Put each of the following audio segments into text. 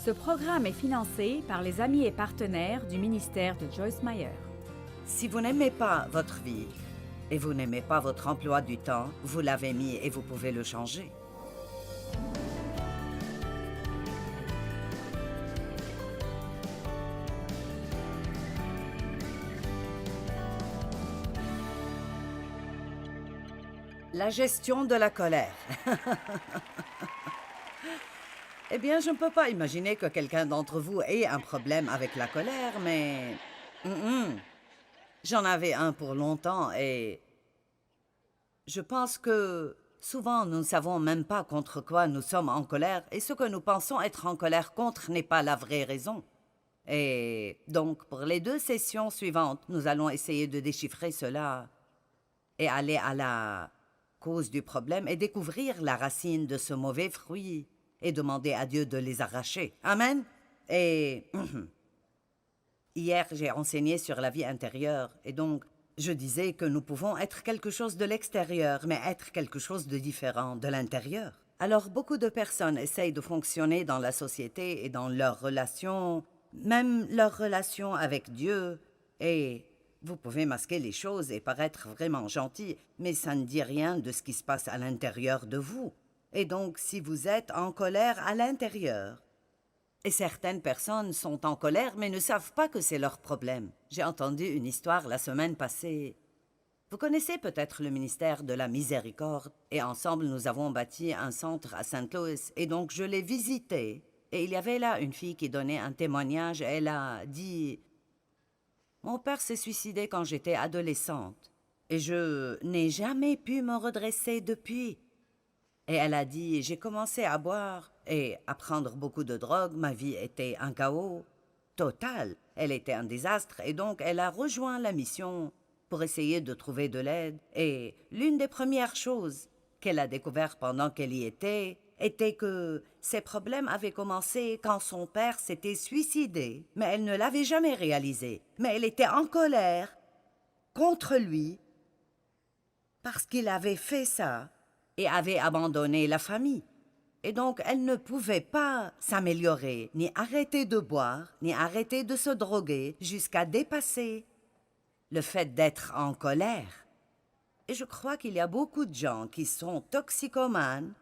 Ce programme est financé par les amis et partenaires du ministère de Joyce Meyer. Si vous n'aimez pas votre vie et vous n'aimez pas votre emploi du temps, vous l'avez mis et vous pouvez le changer. La gestion de la colère. Eh bien, je ne peux pas imaginer que quelqu'un d'entre vous ait un problème avec la colère, mais... J'en avais un pour longtemps et... Je pense que souvent, nous ne savons même pas contre quoi nous sommes en colère et ce que nous pensons être en colère contre n'est pas la vraie raison. Et donc, pour les 2 sessions suivantes, nous allons essayer de déchiffrer cela et aller à la cause du problème et découvrir la racine de ce mauvais fruit et demander à Dieu de les arracher. Amen. Et hier, j'ai enseigné sur la vie intérieure et donc je disais que nous pouvons être quelque chose de l'extérieur, mais être quelque chose de différent de l'intérieur. Alors, beaucoup de personnes essayent de fonctionner dans la société et dans leurs relations, même leurs relations avec Dieu, et vous pouvez masquer les choses et paraître vraiment gentil, mais ça ne dit rien de ce qui se passe à l'intérieur de vous. Et donc, si vous êtes en colère à l'intérieur, et certaines personnes sont en colère mais ne savent pas que c'est leur problème. J'ai entendu une histoire la semaine passée. Vous connaissez peut-être le ministère de la Miséricorde, et ensemble nous avons bâti un centre à Saint Louis, et donc je l'ai visité. Et il y avait là une fille qui donnait un témoignage, et elle a dit « Mon père s'est suicidé quand j'étais adolescente, et je n'ai jamais pu me redresser depuis. » Et elle a dit « J'ai commencé à boire et à prendre beaucoup de drogue. Ma vie était un chaos total. Elle était un désastre et donc elle a rejoint la mission pour essayer de trouver de l'aide. Et l'une des premières choses qu'elle a découvert pendant qu'elle y était que ses problèmes avaient commencé quand son père s'était suicidé. Mais elle ne l'avait jamais réalisé. Mais elle était en colère contre lui parce qu'il avait fait ça et avait abandonné la famille. Et donc, elle ne pouvait pas s'améliorer, ni arrêter de boire, ni arrêter de se droguer, jusqu'à dépasser le fait d'être en colère. Et je crois qu'il y a beaucoup de gens qui sont toxicomanes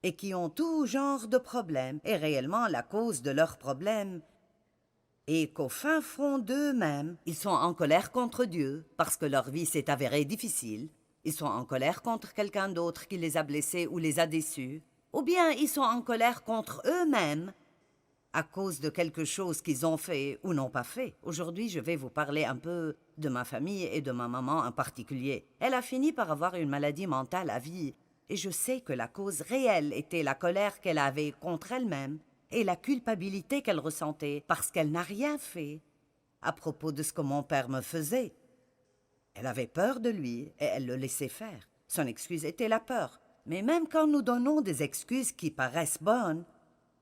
et qui ont tout genre de problèmes, et réellement la cause de leurs problèmes est qu'au fin fond d'eux-mêmes, ils sont en colère contre Dieu parce que leur vie s'est avérée difficile. Ils sont en colère contre quelqu'un d'autre qui les a blessés ou les a déçus. Ou bien ils sont en colère contre eux-mêmes à cause de quelque chose qu'ils ont fait ou n'ont pas fait. Aujourd'hui, je vais vous parler un peu de ma famille et de ma maman en particulier. Elle a fini par avoir une maladie mentale à vie et je sais que la cause réelle était la colère qu'elle avait contre elle-même et la culpabilité qu'elle ressentait parce qu'elle n'a rien fait à propos de ce que mon père me faisait. Elle avait peur de lui et elle le laissait faire. Son excuse était la peur. Mais même quand nous donnons des excuses qui paraissent bonnes,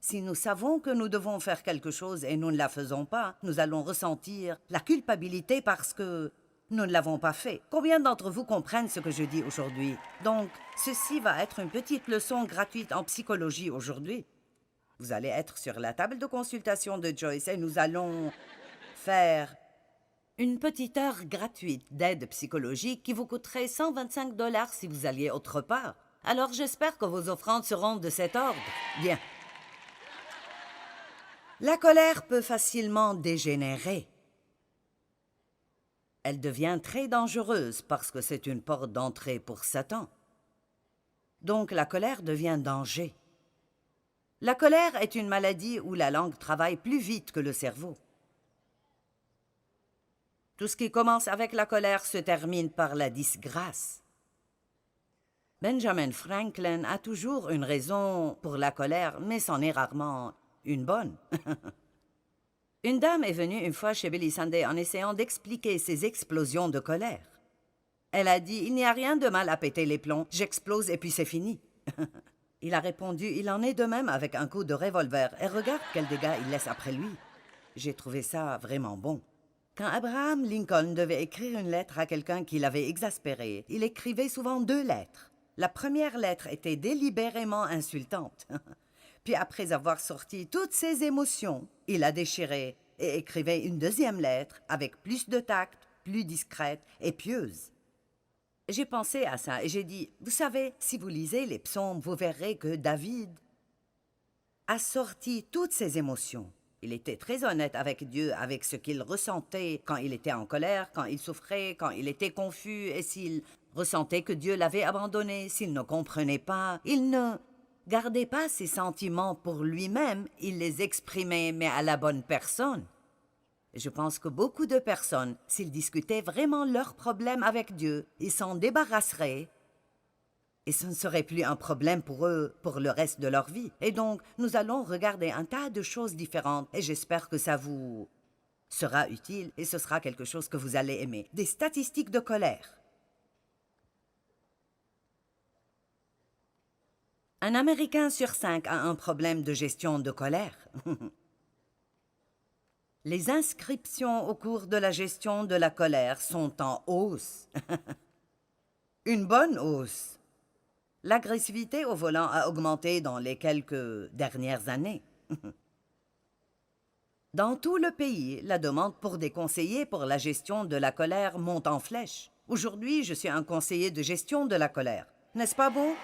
si nous savons que nous devons faire quelque chose et nous ne la faisons pas, nous allons ressentir la culpabilité parce que nous ne l'avons pas fait. Combien d'entre vous comprennent ce que je dis aujourd'hui? Donc, ceci va être une petite leçon gratuite en psychologie aujourd'hui. Vous allez être sur la table de consultation de Joyce et nous allons faire une petite heure gratuite d'aide psychologique qui vous coûterait 125 $ si vous alliez autre part. Alors j'espère que vos offrandes seront de cet ordre. Bien. La colère peut facilement dégénérer. Elle devient très dangereuse parce que c'est une porte d'entrée pour Satan. Donc la colère devient danger. La colère est une maladie où la langue travaille plus vite que le cerveau. Tout ce qui commence avec la colère se termine par la disgrâce. Benjamin Franklin a toujours une raison pour la colère, mais c'en est rarement une bonne. Une dame est venue une fois chez Billy Sunday en essayant d'expliquer ses explosions de colère. Elle a dit « Il n'y a rien de mal à péter les plombs, j'explose et puis c'est fini. » Il a répondu « Il en est de même avec un coup de revolver et regarde quels dégâts il laisse après lui. » J'ai trouvé ça vraiment bon. Quand Abraham Lincoln devait écrire une lettre à quelqu'un qui l'avait exaspéré, il écrivait souvent 2 lettres. La première lettre était délibérément insultante. Puis après avoir sorti toutes ses émotions, il a déchiré et écrivait une deuxième lettre avec plus de tact, plus discrète et pieuse. J'ai pensé à ça et j'ai dit, vous savez, si vous lisez les psaumes, vous verrez que David a sorti toutes ses émotions. Il était très honnête avec Dieu, avec ce qu'il ressentait quand il était en colère, quand il souffrait, quand il était confus, et s'il ressentait que Dieu l'avait abandonné, s'il ne comprenait pas. Il ne gardait pas ses sentiments pour lui-même, il les exprimait, mais à la bonne personne. Je pense que beaucoup de personnes, s'ils discutaient vraiment leurs problèmes avec Dieu, ils s'en débarrasseraient et ce ne serait plus un problème pour eux pour le reste de leur vie. Et donc, nous allons regarder un tas de choses différentes et j'espère que ça vous sera utile et ce sera quelque chose que vous allez aimer. Des statistiques de colère. Un Américain sur 5 a un problème de gestion de colère. Les inscriptions au cours de la gestion de la colère sont en hausse. Une bonne hausse. L'agressivité au volant a augmenté dans les quelques dernières années. Dans tout le pays, la demande pour des conseillers pour la gestion de la colère monte en flèche. Aujourd'hui, je suis un conseiller de gestion de la colère. N'est-ce pas beau?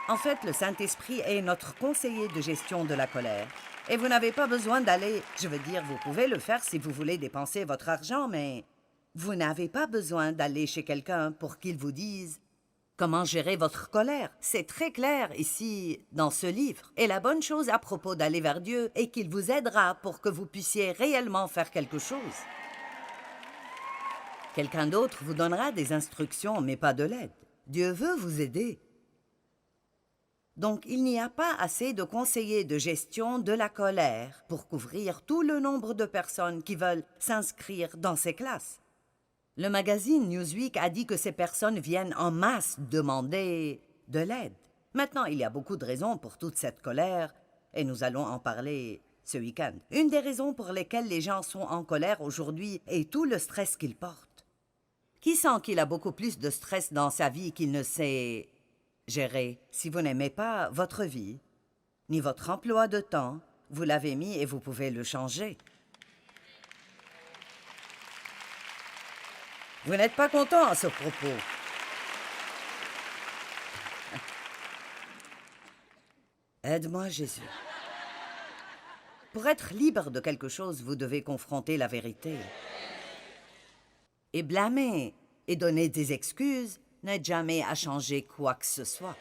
En fait, le Saint-Esprit est notre conseiller de gestion de la colère. Et vous n'avez pas besoin d'aller... Je veux dire, vous pouvez le faire si vous voulez dépenser votre argent, mais vous n'avez pas besoin d'aller chez quelqu'un pour qu'il vous dise comment gérer votre colère. C'est très clair ici, dans ce livre. Et la bonne chose à propos d'aller vers Dieu est qu'il vous aidera pour que vous puissiez réellement faire quelque chose. Quelqu'un d'autre vous donnera des instructions, mais pas de l'aide. Dieu veut vous aider. Donc, il n'y a pas assez de conseillers de gestion de la colère pour couvrir tout le nombre de personnes qui veulent s'inscrire dans ces classes. Le magazine Newsweek a dit que ces personnes viennent en masse demander de l'aide. Maintenant, il y a beaucoup de raisons pour toute cette colère, et nous allons en parler ce week-end. Une des raisons pour lesquelles les gens sont en colère aujourd'hui est tout le stress qu'ils portent. Qui sent qu'il a beaucoup plus de stress dans sa vie qu'il ne sait gérer? Si vous n'aimez pas votre vie, ni votre emploi de temps, vous l'avez mis et vous pouvez le changer. Vous n'êtes pas content à ce propos. Aide-moi, Jésus. Pour être libre de quelque chose, vous devez confronter la vérité. Et blâmer et donner des excuses n'aide jamais à changer quoi que ce soit.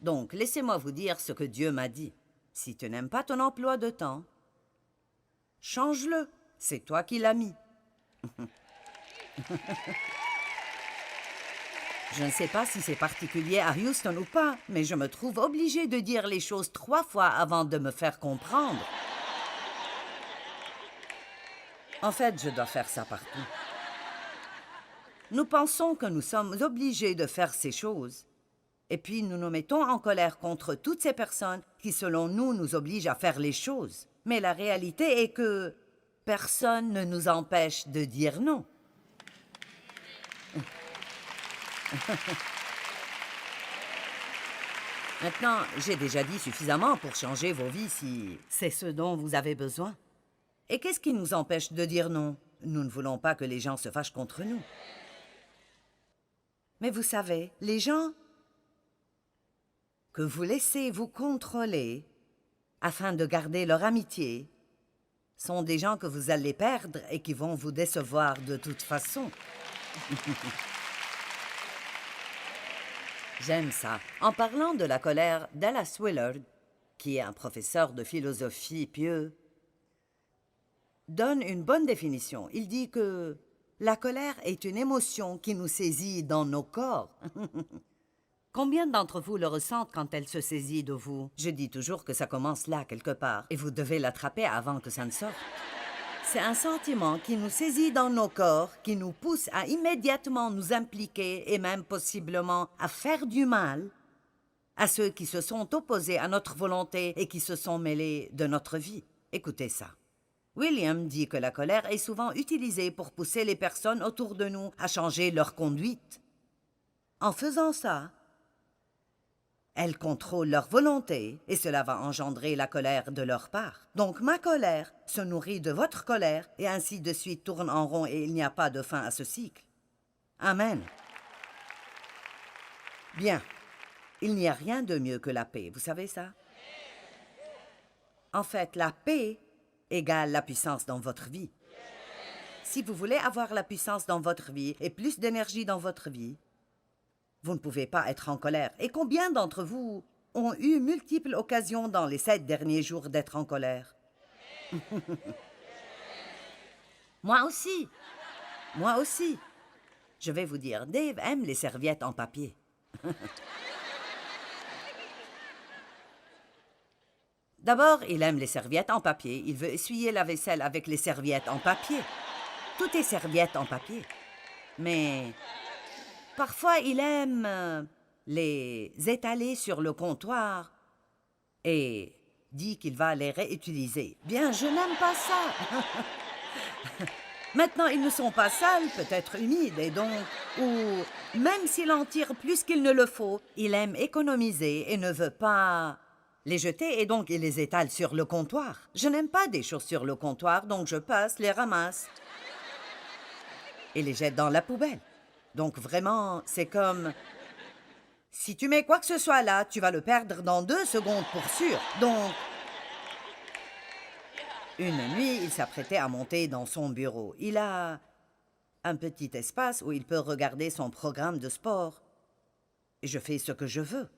Donc, laissez-moi vous dire ce que Dieu m'a dit. Si tu n'aimes pas ton emploi de temps, change-le. C'est toi qui l'as mis. Je ne sais pas si c'est particulier à Houston ou pas, mais je me trouve obligée de dire les choses 3 fois avant de me faire comprendre. En fait, je dois faire ça partout. Nous pensons que nous sommes obligés de faire ces choses, et puis nous nous mettons en colère contre toutes ces personnes qui, selon nous, nous obligent à faire les choses. Mais la réalité est que personne ne nous empêche de dire non. Maintenant, j'ai déjà dit suffisamment pour changer vos vies si c'est ce dont vous avez besoin. Et qu'est-ce qui nous empêche de dire non? Nous ne voulons pas que les gens se fâchent contre nous. Mais vous savez, les gens que vous laissez vous contrôler afin de garder leur amitié sont des gens que vous allez perdre et qui vont vous décevoir de toute façon. J'aime ça. En parlant de la colère, Dallas Willard, qui est un professeur de philosophie pieux, donne une bonne définition. Il dit que la colère est une émotion qui nous saisit dans nos corps. Combien d'entre vous le ressentent quand elle se saisit de vous? Je dis toujours que ça commence là, quelque part, et vous devez l'attraper avant que ça ne sorte. C'est un sentiment qui nous saisit dans nos corps, qui nous pousse à immédiatement nous impliquer et même possiblement à faire du mal à ceux qui se sont opposés à notre volonté et qui se sont mêlés de notre vie. Écoutez ça. William dit que la colère est souvent utilisée pour pousser les personnes autour de nous à changer leur conduite. En faisant ça, Elle contrôle leur volonté et cela va engendrer la colère de leur part. Donc ma colère se nourrit de votre colère et ainsi de suite tourne en rond et il n'y a pas de fin à ce cycle. Amen. Bien, il n'y a rien de mieux que la paix, vous savez ça? En fait, la paix égale la puissance dans votre vie. Si vous voulez avoir la puissance dans votre vie et plus d'énergie dans votre vie, vous ne pouvez pas être en colère. Et combien d'entre vous ont eu multiples occasions dans les 7 derniers jours d'être en colère? Moi aussi. Moi aussi. Je vais vous dire, Dave aime les serviettes en papier. D'abord, il aime les serviettes en papier. Il veut essuyer la vaisselle avec les serviettes en papier. Tout est serviettes en papier. Mais parfois, il aime les étaler sur le comptoir et dit qu'il va les réutiliser. Bien, je n'aime pas ça. Maintenant, ils ne sont pas sales, peut-être humides, et donc, ou même s'il en tire plus qu'il ne le faut, il aime économiser et ne veut pas les jeter, et donc il les étale sur le comptoir. Je n'aime pas des choses sur le comptoir, donc je passe, les ramasse et les jette dans la poubelle. Donc vraiment, c'est comme... Si tu mets quoi que ce soit là, tu vas le perdre dans 2 secondes pour sûr. Donc... Une nuit, il s'apprêtait à monter dans son bureau. Il a un petit espace où il peut regarder son programme de sport. Et je fais ce que je veux.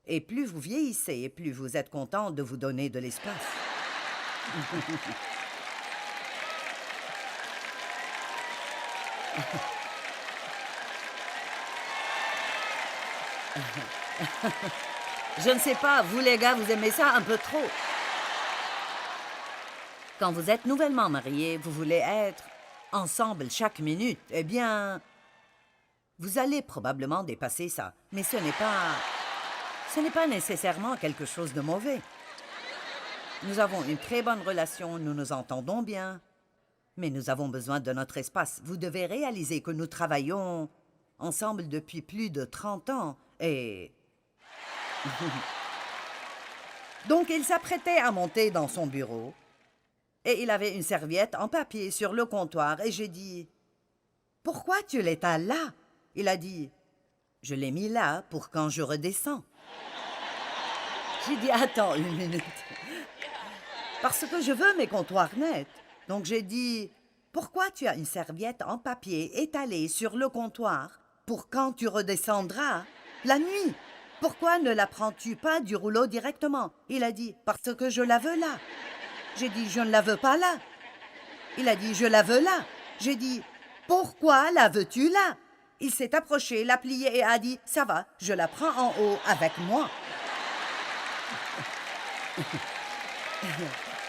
Et plus vous vieillissez, plus vous êtes content de vous donner de l'espace. Je ne sais pas, vous les gars, vous aimez ça un peu trop. Quand vous êtes nouvellement mariés, vous voulez être ensemble chaque minute. Eh bien, vous allez probablement dépasser ça. Mais ce n'est pas nécessairement quelque chose de mauvais. Nous avons une très bonne relation, nous nous entendons bien, mais nous avons besoin de notre espace. Vous devez réaliser que nous travaillons ensemble depuis plus de 30 ans et... Donc, il s'apprêtait à monter dans son bureau et il avait une serviette en papier sur le comptoir et j'ai dit « Pourquoi tu l'étales là ?» Il a dit « Je l'ai mis là pour quand je redescends. » J'ai dit « Attends une minute. » Parce que je veux mes comptoirs nets. Donc j'ai dit « Pourquoi tu as une serviette en papier étalée sur le comptoir pour quand tu redescendras la nuit? Pourquoi ne la prends-tu pas du rouleau directement ?» Il a dit « Parce que je la veux là. » J'ai dit « Je ne la veux pas là. » Il a dit « Je la veux là. » J'ai dit « Pourquoi la veux-tu là ?» Il s'est approché, l'a pliée et a dit « Ça va, je la prends en haut avec moi. »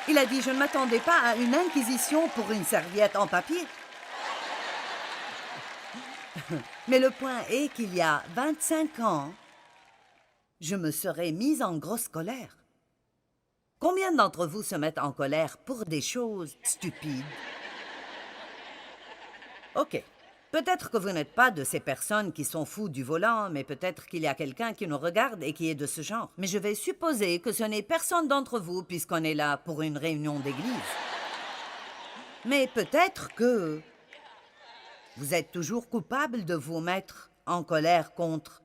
Il a dit « Je ne m'attendais pas à une inquisition pour une serviette en papier. » Mais le point est qu'il y a 25 ans, je me serais mise en grosse colère. Combien d'entre vous se mettent en colère pour des choses stupides? OK. Peut-être que vous n'êtes pas de ces personnes qui sont fous du volant, mais peut-être qu'il y a quelqu'un qui nous regarde et qui est de ce genre. Mais je vais supposer que ce n'est personne d'entre vous puisqu'on est là pour une réunion d'église. Mais peut-être que vous êtes toujours coupable de vous mettre en colère contre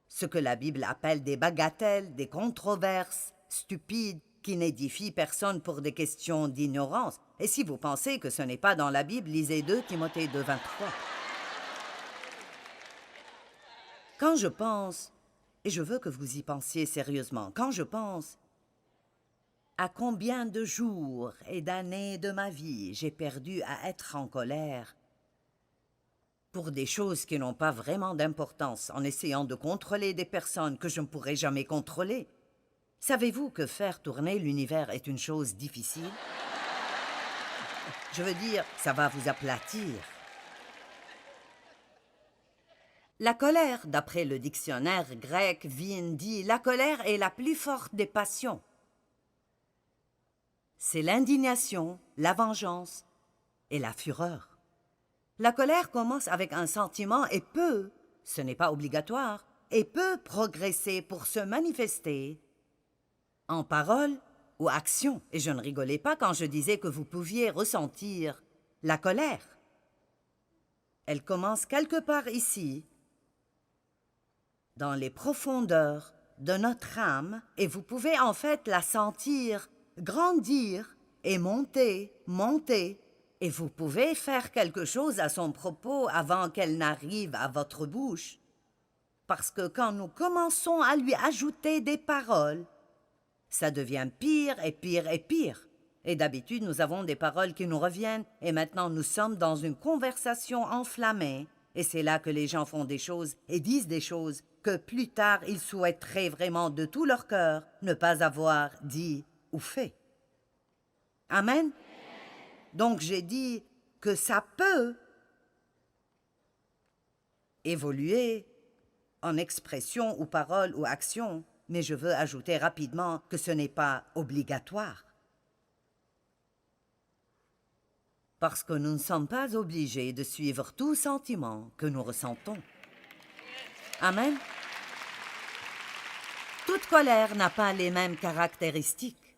ce que la Bible appelle des bagatelles, des controverses stupides qui n'édifient personne pour des questions d'ignorance. Et si vous pensez que ce n'est pas dans la Bible, lisez 2 Timothée 2, 23. Quand je pense, et je veux que vous y pensiez sérieusement, quand je pense à combien de jours et d'années de ma vie j'ai perdu à être en colère pour des choses qui n'ont pas vraiment d'importance, en essayant de contrôler des personnes que je ne pourrai jamais contrôler. Savez-vous que faire tourner l'univers est une chose difficile? Je veux dire, ça va vous aplatir. La colère, d'après le dictionnaire grec Vine, dit « La colère est la plus forte des passions. » C'est l'indignation, la vengeance et la fureur. La colère commence avec un sentiment et peut, ce n'est pas obligatoire, et peut progresser pour se manifester en parole ou action. Et je ne rigolais pas quand je disais que vous pouviez ressentir la colère. Elle commence quelque part ici, dans les profondeurs de notre âme, et vous pouvez en fait la sentir grandir et monter, monter, et vous pouvez faire quelque chose à son propos avant qu'elle n'arrive à votre bouche. Parce que quand nous commençons à lui ajouter des paroles, ça devient pire et pire et pire. Et d'habitude, nous avons des paroles qui nous reviennent, et maintenant nous sommes dans une conversation enflammée, et c'est là que les gens font des choses et disent des choses que plus tard ils souhaiteraient vraiment de tout leur cœur ne pas avoir dit ou fait. Amen. Donc j'ai dit que ça peut évoluer en expression ou parole ou action, mais je veux ajouter rapidement que ce n'est pas obligatoire. Parce que nous ne sommes pas obligés de suivre tout sentiment que nous ressentons. Amen. Toute colère n'a pas les mêmes caractéristiques.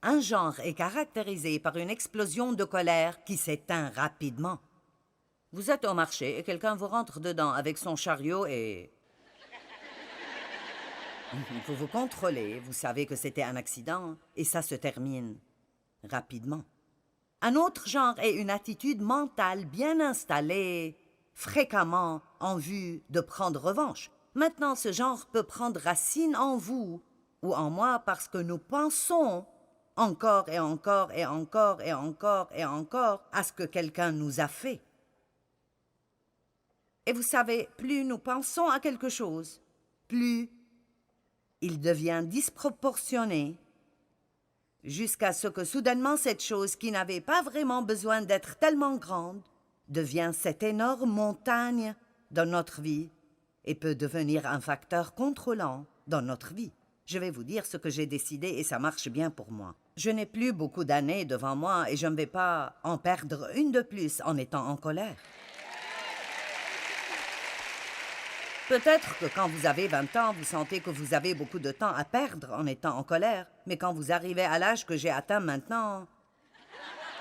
Un genre est caractérisé par une explosion de colère qui s'éteint rapidement. Vous êtes au marché et quelqu'un vous rentre dedans avec son chariot et... Vous vous contrôlez, vous savez que c'était un accident et ça se termine rapidement. Un autre genre est une attitude mentale bien installée, fréquemment en vue de prendre revanche. Maintenant, ce genre peut prendre racine en vous ou en moi parce que nous pensons encore et encore et encore et encore et encore à ce que quelqu'un nous a fait. Et vous savez, plus nous pensons à quelque chose, plus il devient disproportionné, jusqu'à ce que soudainement cette chose qui n'avait pas vraiment besoin d'être tellement grande devient cette énorme montagne dans notre vie et peut devenir un facteur contrôlant dans notre vie. Je vais vous dire ce que j'ai décidé et ça marche bien pour moi. Je n'ai plus beaucoup d'années devant moi et je ne vais pas en perdre une de plus en étant en colère. Peut-être que quand vous avez 20 ans, vous sentez que vous avez beaucoup de temps à perdre en étant en colère, mais quand vous arrivez à l'âge que j'ai atteint maintenant,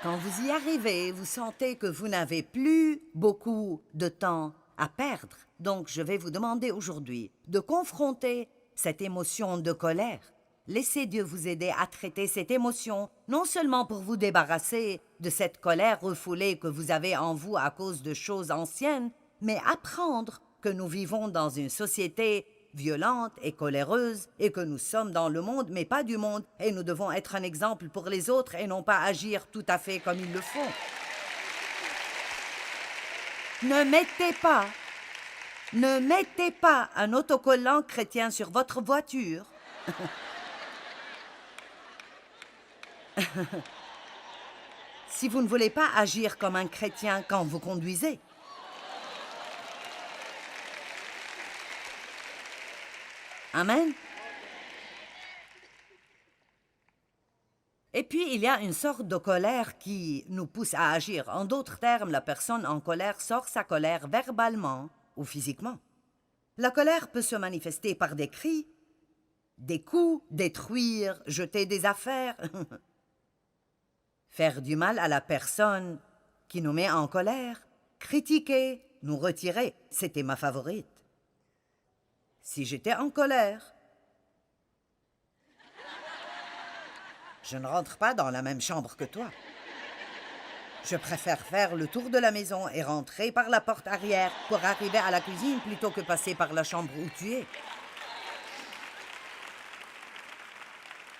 quand vous y arrivez, vous sentez que vous n'avez plus beaucoup de temps à perdre. Donc, je vais vous demander aujourd'hui de confronter cette émotion de colère. Laissez Dieu vous aider à traiter cette émotion, non seulement pour vous débarrasser de cette colère refoulée que vous avez en vous à cause de choses anciennes, mais apprendre que nous vivons dans une société violente et coléreuse et que nous sommes dans le monde, mais pas du monde, et nous devons être un exemple pour les autres et non pas agir tout à fait comme ils le font. Ne mettez pas un autocollant chrétien sur votre voiture. Si vous ne voulez pas agir comme un chrétien quand vous conduisez. Amen. Et puis, il y a une sorte de colère qui nous pousse à agir. En d'autres termes, la personne en colère sort sa colère verbalement ou physiquement. La colère peut se manifester par des cris, des coups, détruire, jeter des affaires, faire du mal à la personne qui nous met en colère, critiquer, nous retirer. C'était ma favorite. Si j'étais en colère, je ne rentre pas dans la même chambre que toi. Je préfère faire le tour de la maison et rentrer par la porte arrière pour arriver à la cuisine plutôt que passer par la chambre où tu es.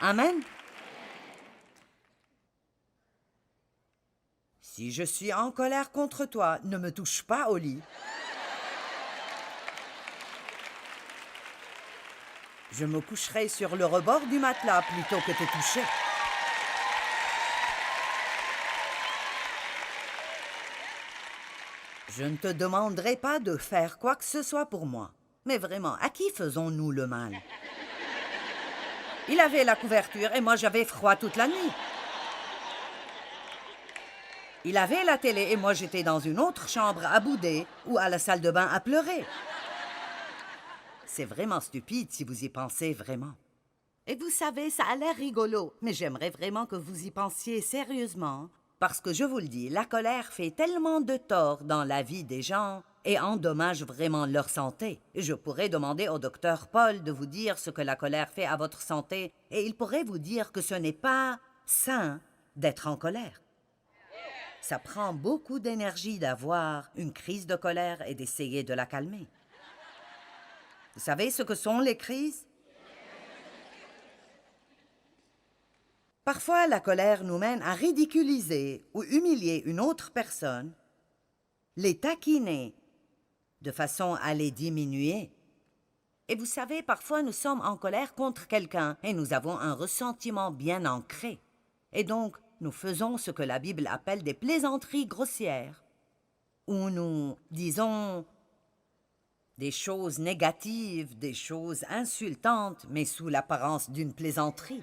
Amen. Si je suis en colère contre toi, ne me touche pas au lit. Je me coucherai sur le rebord du matelas plutôt que te toucher. Je ne te demanderai pas de faire quoi que ce soit pour moi. Mais vraiment, à qui faisons-nous le mal? Il avait la couverture et moi j'avais froid toute la nuit. Il avait la télé et moi j'étais dans une autre chambre à bouder ou à la salle de bain à pleurer. c'est vraiment stupide si vous y pensez vraiment. Et vous savez, ça a l'air rigolo, mais j'aimerais vraiment que vous y pensiez sérieusement. Parce que je vous le dis, la colère fait tellement de tort dans la vie des gens et endommage vraiment leur santé. Je pourrais demander au docteur Paul de vous dire ce que la colère fait à votre santé et il pourrait vous dire que ce n'est pas sain d'être en colère. Ça prend beaucoup d'énergie d'avoir une crise de colère et d'essayer de la calmer. Vous savez ce que sont les crises? Parfois, la colère nous mène à ridiculiser ou humilier une autre personne, les taquiner de façon à les diminuer. Et vous savez, parfois nous sommes en colère contre quelqu'un et nous avons un ressentiment bien ancré. Et donc, nous faisons ce que la Bible appelle des plaisanteries grossières, où nous disons des choses négatives, des choses insultantes, mais sous l'apparence d'une plaisanterie.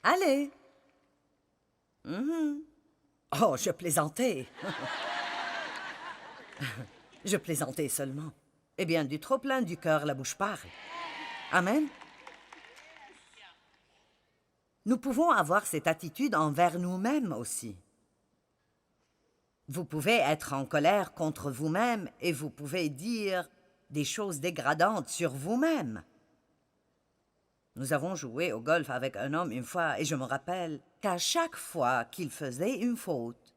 Allez. Oh, je plaisantais. Je plaisantais seulement. Eh bien, du trop-plein du cœur, la bouche parle. Amen. Nous pouvons avoir cette attitude envers nous-mêmes aussi. Vous pouvez être en colère contre vous-même et vous pouvez dire des choses dégradantes sur vous-même. Nous avons joué au golf avec un homme une fois et je me rappelle qu'à chaque fois qu'il faisait une faute,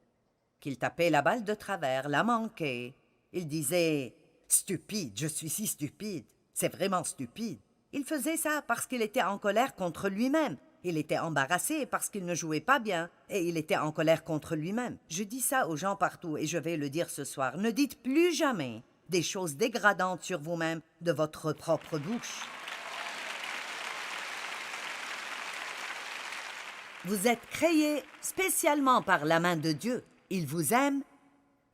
qu'il tapait la balle de travers, la manquait, il disait « Stupide, je suis si stupide, c'est vraiment stupide ». Il faisait ça parce qu'il était en colère contre lui-même. Il était embarrassé parce qu'il ne jouait pas bien et il était en colère contre lui-même. Je dis ça aux gens partout et je vais le dire ce soir. Ne dites plus jamais des choses dégradantes sur vous-même de votre propre bouche. Vous êtes créés spécialement par la main de Dieu. Il vous aime,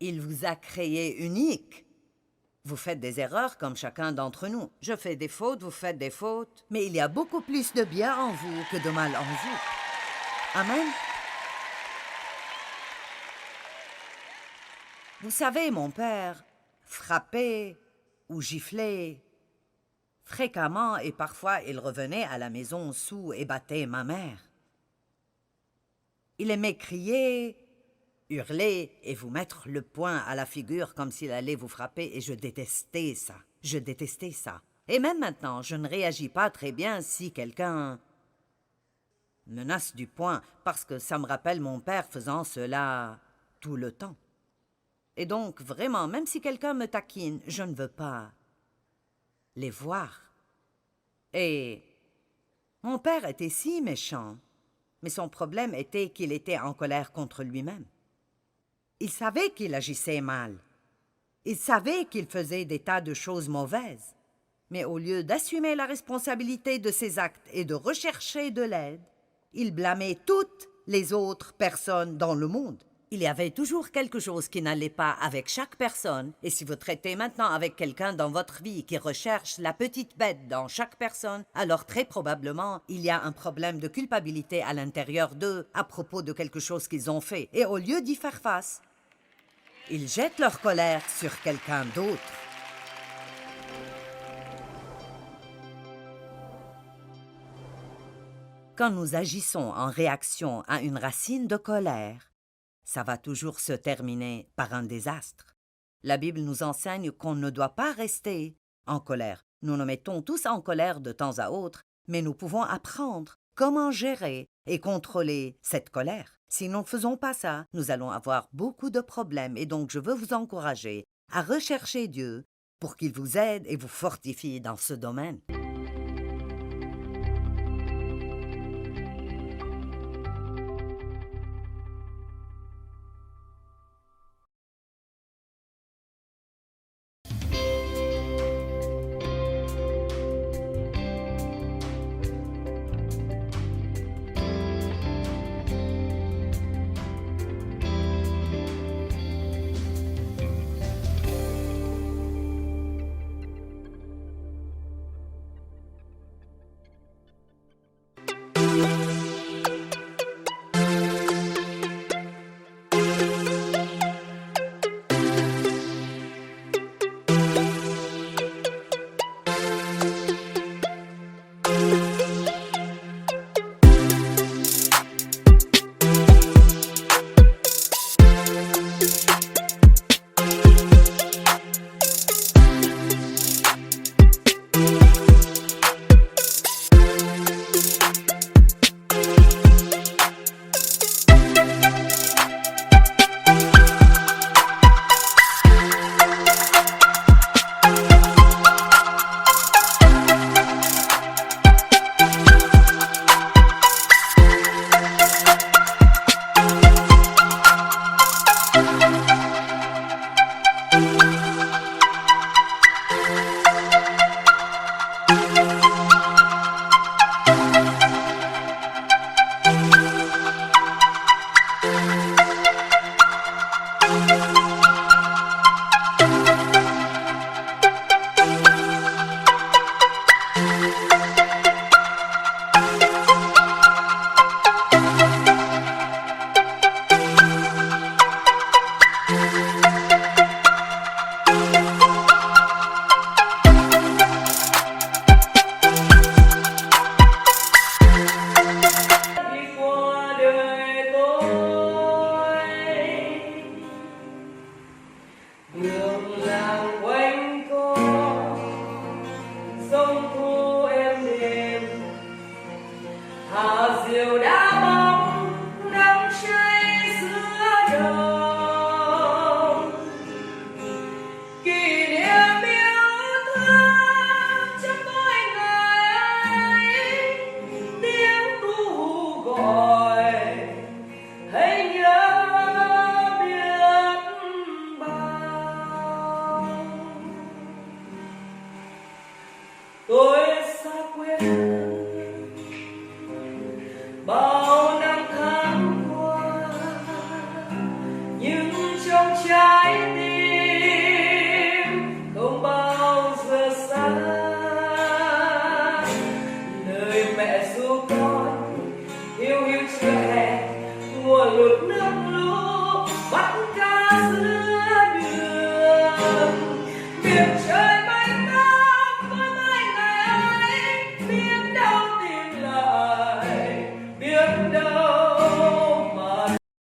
il vous a créé unique. Vous faites des erreurs comme chacun d'entre nous. Je fais des fautes, vous faites des fautes. Mais il y a beaucoup plus de bien en vous que de mal en vous. Amen. Vous savez, mon père frappait ou giflait fréquemment et parfois il revenait à la maison saoul et battait ma mère. Il aimait crier, hurler et vous mettre le poing à la figure comme s'il allait vous frapper et je détestais ça. Je détestais ça. Et même maintenant, je ne réagis pas très bien si quelqu'un menace du poing parce que ça me rappelle mon père faisant cela tout le temps. Et donc, vraiment, même si quelqu'un me taquine, je ne veux pas les voir. Et mon père était si méchant. Mais son problème était qu'il était en colère contre lui-même. Il savait qu'il agissait mal. Il savait qu'il faisait des tas de choses mauvaises. Mais au lieu d'assumer la responsabilité de ses actes et de rechercher de l'aide, il blâmait toutes les autres personnes dans le monde. Il y avait toujours quelque chose qui n'allait pas avec chaque personne, et si vous traitez maintenant avec quelqu'un dans votre vie qui recherche la petite bête dans chaque personne, alors très probablement, il y a un problème de culpabilité à l'intérieur d'eux à propos de quelque chose qu'ils ont fait. Et au lieu d'y faire face, ils jettent leur colère sur quelqu'un d'autre. Quand nous agissons en réaction à une racine de colère, ça va toujours se terminer par un désastre. La Bible nous enseigne qu'on ne doit pas rester en colère. Nous nous mettons tous en colère de temps à autre, mais nous pouvons apprendre comment gérer et contrôler cette colère. Si nous ne faisons pas ça, nous allons avoir beaucoup de problèmes et donc je veux vous encourager à rechercher Dieu pour qu'il vous aide et vous fortifie dans ce domaine. đường làng quanh co sông thu êm đềm hà diều đã bóng nắng cháy giữa đồng kỷ niệm yêu thương trong mỗi ngày tiếng cu gọi hãy nhớ biết bao tôi xa quê bao năm tháng qua nhưng trong trái tim không bao giờ xa lời mẹ ru con hiu hiu chưa hè mùa lụt nước lũ bắt cá giữa đường biết